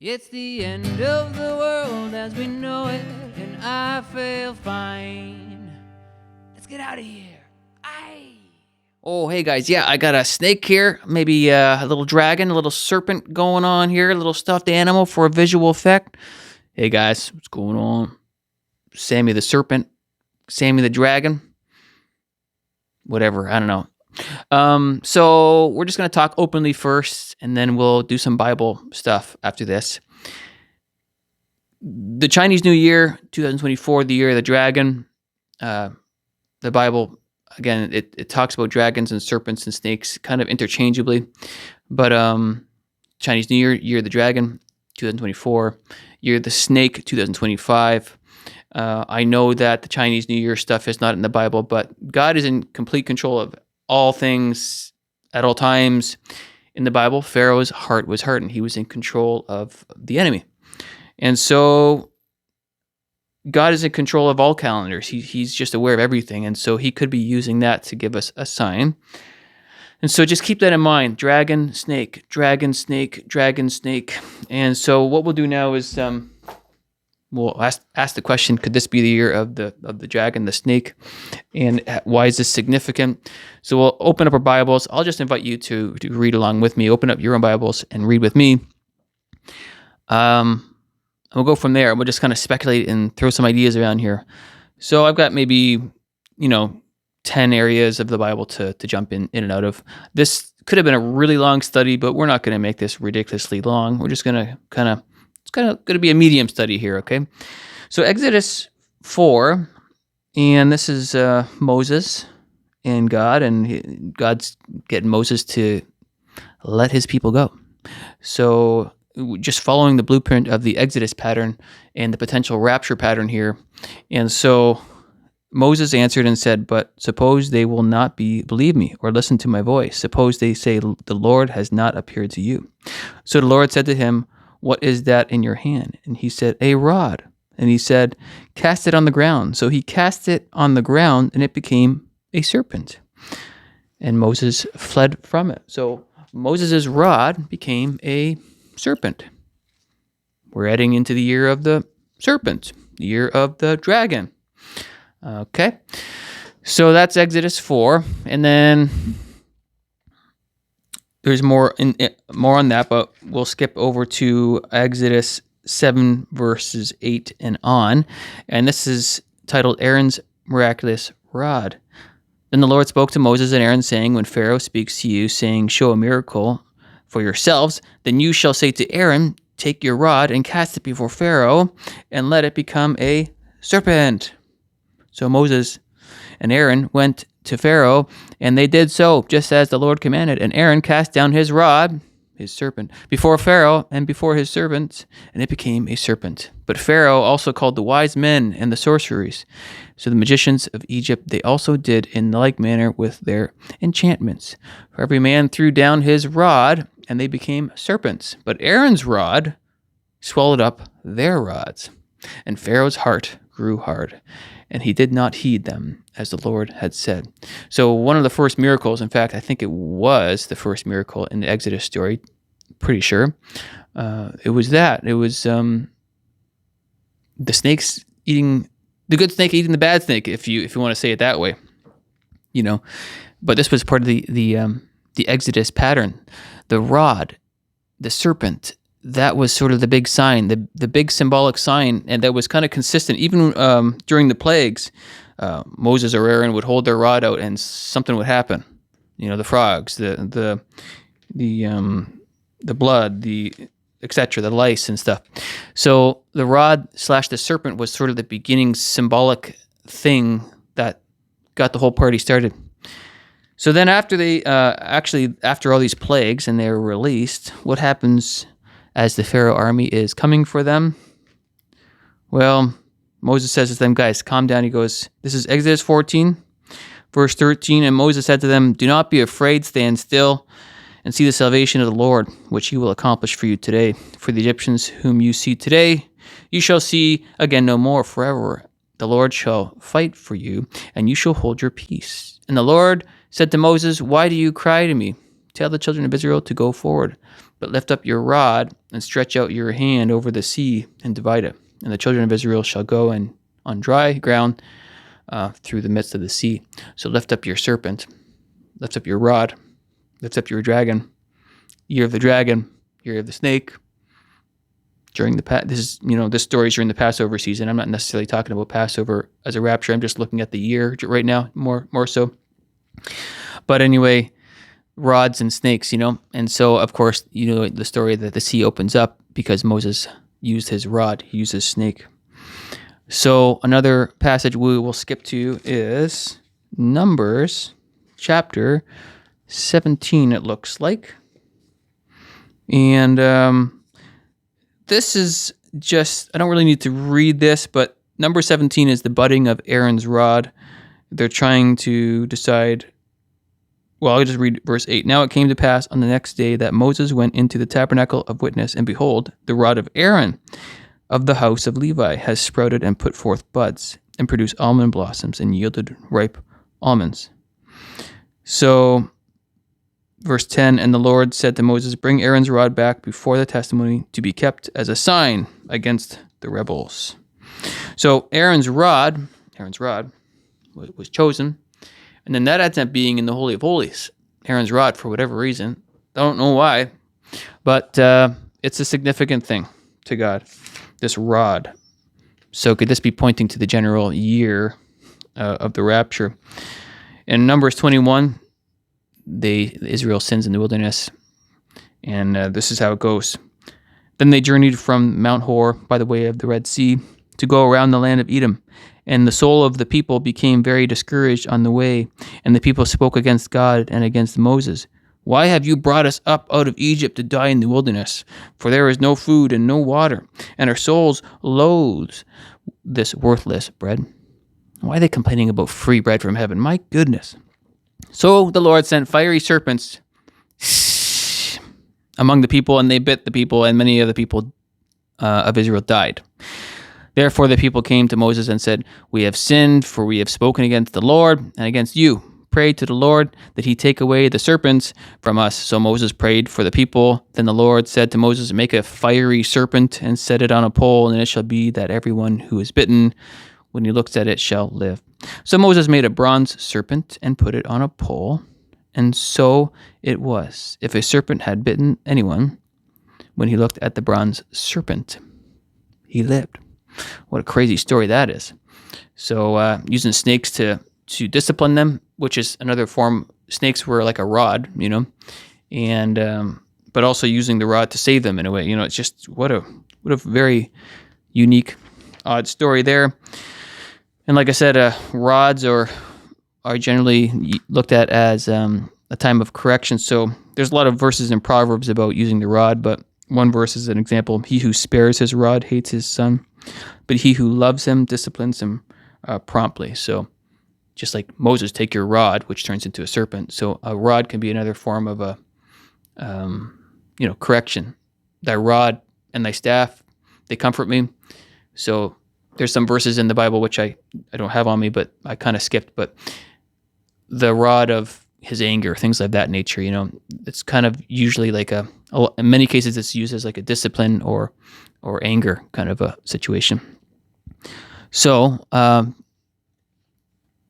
It's the end of the world as we know it, and I feel fine. Let's get out of here. Aye. Oh, hey guys, yeah, I got a snake here, maybe a little dragon, a little serpent going on here, a little stuffed animal for a visual effect. Hey guys, what's going on? Sammy the serpent, Sammy the dragon, whatever, I don't know. So we're just going to talk openly first, and then we'll do some Bible stuff after this. The Chinese New Year, 2024, the year of the dragon. The Bible, again, it talks about dragons and serpents and snakes kind of interchangeably. But Chinese New Year, year of the dragon, 2024. Year of the snake, 2025. I know that the Chinese New Year stuff is not in the Bible, but God is in complete control of all things at all times. In the Bible, Pharaoh's heart was hardened. He was in control of the enemy. And so God is in control of all calendars. He's just aware of everything. And so he could be using that to give us a sign. And so just keep that in mind. Dragon, snake, dragon, snake, dragon, snake. And so what we'll do now is we'll ask the question, could this be the year of the dragon, the snake? And why is this significant? So we'll open up our Bibles. I'll just invite you to read along with me. Open up your own Bibles and read with me. We'll go from there. We'll just kind of speculate and throw some ideas around here. So I've got maybe, 10 areas of the Bible to jump in and out of. This could have been a really long study, but we're not going to make this ridiculously long. We're just going to it's going to be a medium study here, okay? So Exodus 4, and this is Moses and God, and God's getting Moses to let his people go. So just following the blueprint of the Exodus pattern and the potential rapture pattern here. And so Moses answered and said, "But suppose they will not believe me or listen to my voice. Suppose they say, 'The Lord has not appeared to you.' So the Lord said to him, 'What is that in your hand?' And he said, 'A rod.' And he said, 'Cast it on the ground.' So he cast it on the ground, and it became a serpent. And Moses fled from it." So Moses' rod became a serpent. We're heading into the year of the serpent, the year of the dragon. Okay, so that's Exodus 4, and then there's more on that, but we'll skip over to Exodus 7, verses 8 and on, and this is titled Aaron's Miraculous Rod. Then the Lord spoke to Moses and Aaron, saying, "When Pharaoh speaks to you, saying, 'Show a miracle for yourselves,' then you shall say to Aaron, 'Take your rod and cast it before Pharaoh, and let it become a serpent.'" So Moses and Aaron went to Pharaoh, and they did so, just as the Lord commanded. And Aaron cast down his rod, his serpent, before Pharaoh and before his servants, and it became a serpent. But Pharaoh also called the wise men and the sorceries. So the magicians of Egypt, they also did in like manner with their enchantments. For every man threw down his rod, and they became serpents. But Aaron's rod swallowed up their rods. And Pharaoh's heart grew hard, and he did not heed them, as the Lord had said. So one of the first miracles, in fact, I think it was the first miracle in the Exodus story, pretty sure, it was that. It was the snakes eating, the good snake eating the bad snake, if you want to say it that way. But this was part of the Exodus pattern. The rod, the serpent, that was sort of the big sign, the big symbolic sign, and that was kind of consistent. Even during the plagues, Moses or Aaron would hold their rod out, and something would happen. The frogs, the blood, the etc., the lice and stuff. So the rod / the serpent was sort of the beginning symbolic thing that got the whole party started. So then after after all these plagues and they were released, what happens as the Pharaoh army is coming for them? Well, Moses says to them, "Guys, calm down." He goes, this is Exodus 14, verse 13, "And Moses said to them, 'Do not be afraid, stand still, and see the salvation of the Lord, which he will accomplish for you today. For the Egyptians whom you see today, you shall see again no more forever. The Lord shall fight for you, and you shall hold your peace.' And the Lord said to Moses, 'Why do you cry to me? Tell the children of Israel to go forward.' but lift up your rod and stretch out your hand over the sea and divide it. And the children of Israel shall go and on dry ground through the midst of the sea. So lift up your serpent, lift up your rod, lift up your dragon, year of the dragon, year of the snake. During this story is during the Passover season. I'm not necessarily talking about Passover as a rapture. I'm just looking at the year right now, more so. But anyway, rods and snakes, and so of course, the story that the sea opens up because Moses used his rod, he used his snake. So another passage we will skip to is Numbers chapter 17, it looks like. And this is just, I don't really need to read this, but number 17 is the budding of Aaron's rod. They're trying to decide, well, I'll just read verse 8. Now it came to pass on the next day that Moses went into the tabernacle of witness, and behold, the rod of Aaron of the house of Levi has sprouted and put forth buds, and produced almond blossoms, and yielded ripe almonds. So, verse 10, and the Lord said to Moses, bring Aaron's rod back before the testimony to be kept as a sign against the rebels. So Aaron's rod was chosen, and then that ends up being in the Holy of Holies. Aaron's rod, for whatever reason. I don't know why, but it's a significant thing to God, this rod. So could this be pointing to the general year of the rapture? In Numbers 21, Israel sins in the wilderness, and this is how it goes. Then they journeyed from Mount Hor by the way of the Red Sea to go around the land of Edom, and the soul of the people became very discouraged on the way, and the people spoke against God and against Moses. Why have you brought us up out of Egypt to die in the wilderness? For there is no food and no water, and our souls loathe this worthless bread. Why are they complaining about free bread from heaven? My goodness. So the Lord sent fiery serpents among the people, and they bit the people, and many of the people of Israel died. Therefore the people came to Moses and said, we have sinned, for we have spoken against the Lord and against you. Pray to the Lord that he take away the serpents from us. So Moses prayed for the people. Then the Lord said to Moses, make a fiery serpent and set it on a pole, and it shall be that everyone who is bitten, when he looks at it, shall live. So Moses made a bronze serpent and put it on a pole. And so it was, if a serpent had bitten anyone, when he looked at the bronze serpent, he lived. What a crazy story that is. So using snakes to discipline them, which is another form. Snakes were like a rod, and but also using the rod to save them in a way. It's just what a very unique, odd story there. And like I said, rods are generally looked at as a time of correction. So there's a lot of verses in Proverbs about using the rod, but one verse is an example. He who spares his rod hates his son, but he who loves him disciplines him promptly. So just like Moses, take your rod, which turns into a serpent. So a rod can be another form of a, correction. Thy rod and thy staff, they comfort me. So there's some verses in the Bible which I don't have on me, but I kind of skipped. But the rod of his anger, things of that nature, it's kind of usually like in many cases it's used as like a discipline or anger kind of a situation. So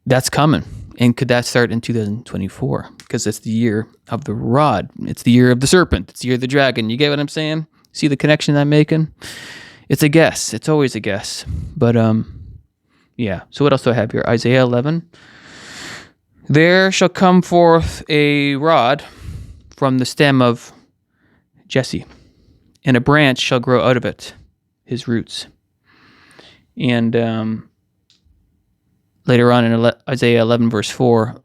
that's coming. And could that start in 2024? Because it's the year of the rod. It's the year of the serpent. It's the year of the dragon. You get what I'm saying? See the connection I'm making? It's a guess. It's always a guess. But, yeah. So what else do I have here? Isaiah 11. There shall come forth a rod from the stem of Jesse, and a branch shall grow out of it, his roots. And later on in Isaiah 11, verse 4,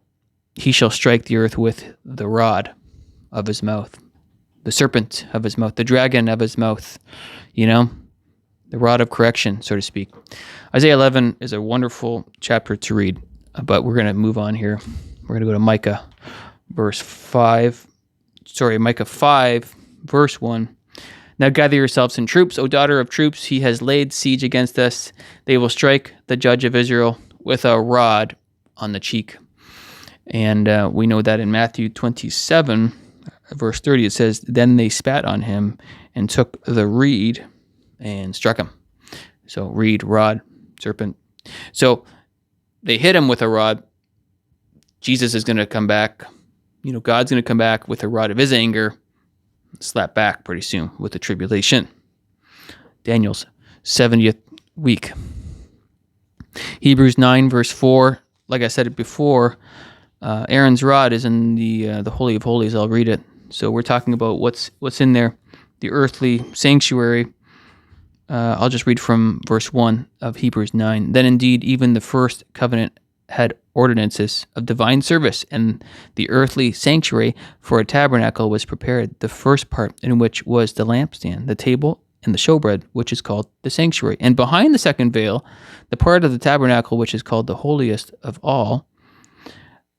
he shall strike the earth with the rod of his mouth, the serpent of his mouth, the dragon of his mouth, the rod of correction, so to speak. Isaiah 11 is a wonderful chapter to read, but we're going to move on here. We're going to go to Micah 5, verse 1. Now gather yourselves in troops, O daughter of troops. He has laid siege against us. They will strike the judge of Israel with a rod on the cheek. And we know that in Matthew 27, verse 30, it says, "Then they spat on him and took the reed and struck him." So reed, rod, serpent. So they hit him with a rod. Jesus is going to come back. God's going to come back with a rod of his anger, slap back pretty soon with the tribulation. Daniel's 70th week. Hebrews 9, verse 4. Like I said it before, Aaron's rod is in the Holy of Holies. I'll read it. So we're talking about what's in there, the earthly sanctuary. I'll just read from verse 1 of Hebrews 9. "Then indeed even the first covenant had ordinances of divine service, and the earthly sanctuary for a tabernacle was prepared, the first part in which was the lampstand, the table, and the showbread, which is called the sanctuary. And behind the second veil, the part of the tabernacle which is called the holiest of all,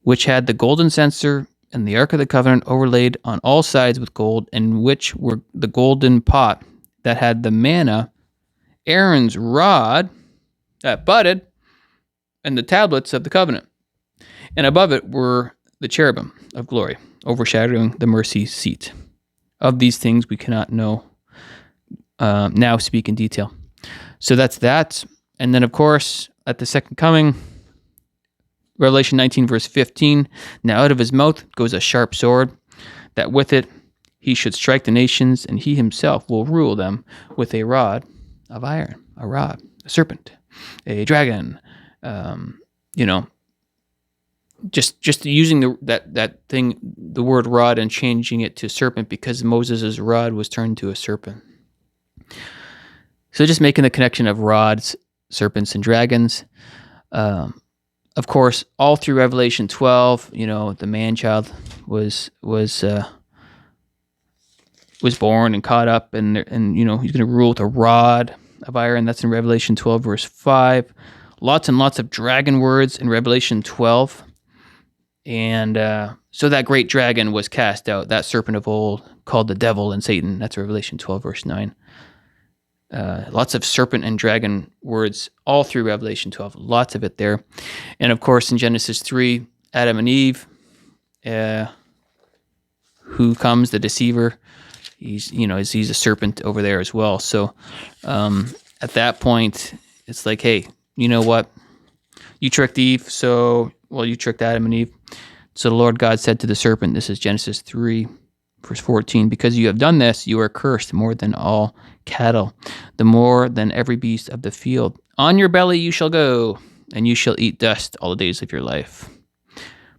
which had the golden censer and the ark of the covenant overlaid on all sides with gold, in which were the golden pot that had the manna, Aaron's rod that budded, and the tablets of the covenant. And above it were the cherubim of glory, overshadowing the mercy seat. Of these things we cannot know now speak in detail." So that's that. And then, of course, at the second coming, Revelation 19, verse 15, "Now out of his mouth goes a sharp sword, that with it he should strike the nations, and he himself will rule them with a rod of iron." A rod, a serpent, a dragon. Just using that thing, the word rod, and changing it to serpent because Moses' rod was turned to a serpent. So just making the connection of rods, serpents, and dragons. Of course, all through Revelation 12, the man-child was born and caught up, and he's going to rule with a rod of iron. That's in Revelation 12, verse 5. Lots and lots of dragon words in Revelation 12. And so that great dragon was cast out, that serpent of old, called the devil and Satan. That's Revelation 12, verse 9. Lots of serpent and dragon words all through Revelation 12. Lots of it there. And of course, in Genesis 3, Adam and Eve, who comes, the deceiver. He's a serpent over there as well. So at that point, it's like, hey, you know what? You tricked Eve, you tricked Adam and Eve. So the Lord God said to the serpent, this is Genesis 3, verse 14, "Because you have done this, you are cursed more than all cattle, the more than every beast of the field. On your belly you shall go, and you shall eat dust all the days of your life.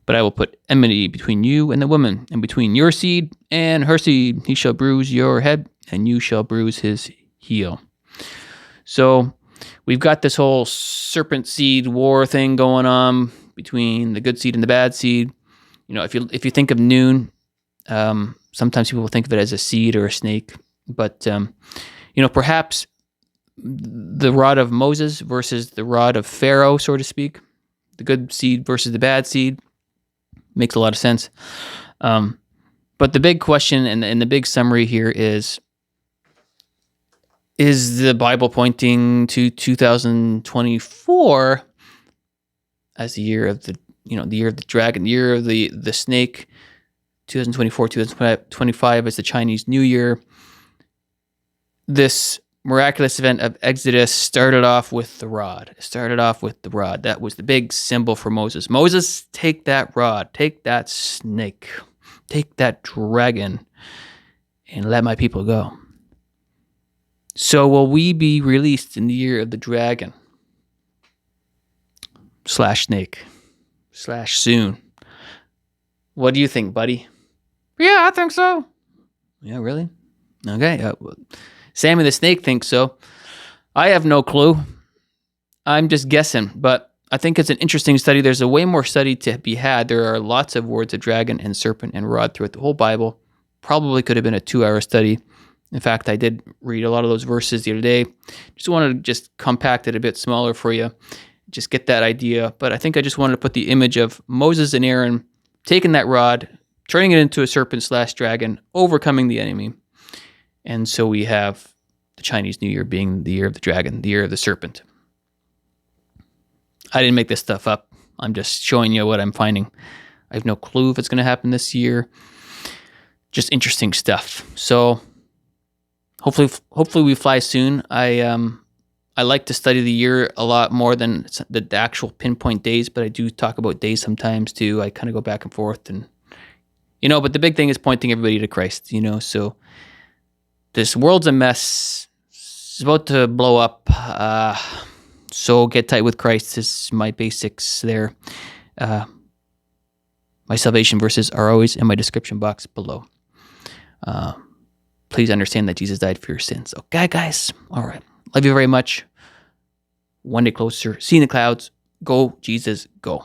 But I will put enmity between you and the woman, and between your seed and her seed. He shall bruise your head, and you shall bruise his heel." So we've got this whole serpent seed war thing going on between the good seed and the bad seed. If you think of noon, sometimes people think of it as a seed or a snake, but perhaps the rod of Moses versus the rod of Pharaoh, so to speak, the good seed versus the bad seed, makes a lot of sense. But the big question and the big summary here is the Bible pointing to 2024 as the year of the year of the dragon, the year of the snake? 2024, 2025 is the Chinese New Year. This miraculous event of Exodus started off with the rod. That was the big symbol for Moses. Moses, take that rod, take that snake, take that dragon, and let my people go. So will we be released in the year of the dragon / snake / soon? What do you think, buddy? Yeah, I think so. Yeah, really? Okay. Sammy the Snake thinks so. I have no clue. I'm just guessing, but I think it's an interesting study. There's a way more study to be had. There are lots of words of dragon and serpent and rod throughout the whole Bible. Probably could have been a 2-hour study. In fact, I did read a lot of those verses the other day. Just wanted to just compact it a bit smaller for you. Just get that idea. But I think I just wanted to put the image of Moses and Aaron taking that rod, turning it into a serpent / dragon, overcoming the enemy. And so we have the Chinese New Year being the year of the dragon, the year of the serpent. I didn't make this stuff up. I'm just showing you what I'm finding. I have no clue if it's going to happen this year. just interesting stuff. So hopefully we fly soon. I like to study the year a lot more than the actual pinpoint days, but I do talk about days sometimes too. I kind of go back and forth, and but the big thing is pointing everybody to Christ. So this world's a mess. It's about to blow up. So get tight with Christ is my basics there. My salvation verses are always in my description box below. Please understand that Jesus died for your sins. Okay, guys. All right. Love you very much. One day closer. See you in the clouds. Go, Jesus, go.